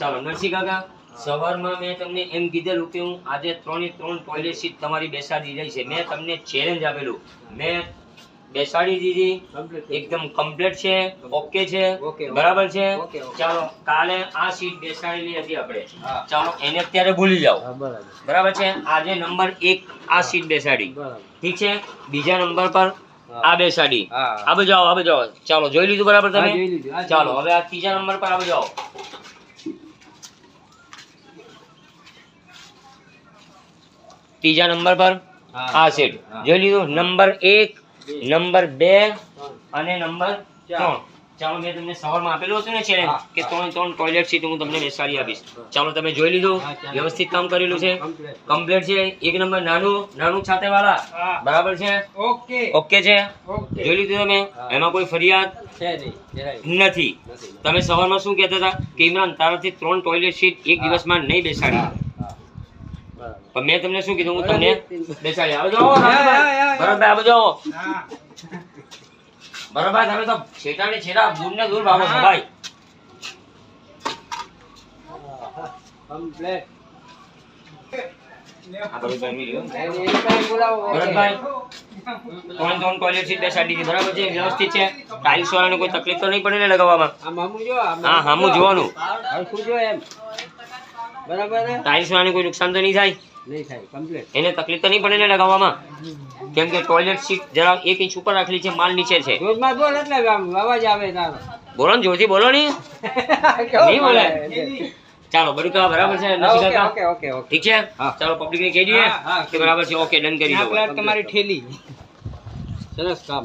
ચાલો નરસિંહ કાકા, સવારમાં મેં તમને એમ કીધેલું કે હું આજે 3 ટોયલેટ સીટ તમારી બેસાડી રહી છે. મેં તમને ચેલેન્જ આપેલું, મેં બેસાડી દીધી, એકદમ કમ્પ્લીટ છે, ઓકે છે, બરાબર છે. ચાલો કાલે આ સીટ બેસાડેલી હતી આપણે, ચાલો એને અત્યારે ભૂલી જાઓ, બરાબર છે. આજે નંબર 1 આ સીટ બેસાડી, ઠીક છે. બીજા નંબર પર આ બેસાડી, આ બાજુ આવો, આ બાજુ આવો. ચાલો જોઈ લીધું બરાબર તમે? ચાલો હવે આ ત્રીજા નંબર પર આ બાજુ આવો. ત્રીજા નંબર પર આ સીટ જોઈ લીધું. નંબર 1, નંબર 2 અને નંબર 3. ચાલો મેં તમને સવારમાં આપેલું હતું ને ચેલેન્જ કે 3 ટોયલેટ સીટ હું તમને બેસાડી આપીશ. ચાલો તમે જોઈ લીધું, વ્યવસ્થિત કામ કરેલું છે, કમ્પ્લીટ છે. એક નંબર નાનું છાતેવાળા, બરાબર છે, ઓકે છે, જોઈ લીધું તમે? એમાં કોઈ ફરિયાદ નથી. તમે સવારમાં શું કહેતા હતા કે ઇમરાન તારાથી 3 ટોયલેટ સીટ એક દિવસમાં નહીં બેસાડી, પણ મેં તમને શું કીધું? હું તમને બેસાડી. આવો જાઓ બરાબર, આવો જાઓ બરાબર. તમે તો છેટા ને છેટા, દૂર ને દૂર ભાગો છો ભાઈ. ટોયલેટ સીટ બેસાડી દીધી, બરાબર છે, વ્યવસ્થિત છે. ટાઇલ્સ વાળાને કોઈ તકલીફ તો નહીં પડે ને લગાવવામાં? હા, હામું જોવાનું. ટાઇલ્સ વાળાને કોઈ નુકસાન તો નહીં થાય? એને તકલીફ તો નહીં પડે ને લગાવવામાં? કેમ કે ટોયલેટ સીટ જરા 1 ઇંચ ઉપર રાખેલી છે, માલ નીચે છે. બોલો ને, જોરથી બોલો ને. નહીં બોલે. ચાલો બધું તો બરાબર છે, ઠીક છે. ચાલો પબ્લિક ને કહી દઈએ કે બરાબર છે, ઓકે ડન કરી દો. તમારી ઠેલી સરસ કામ.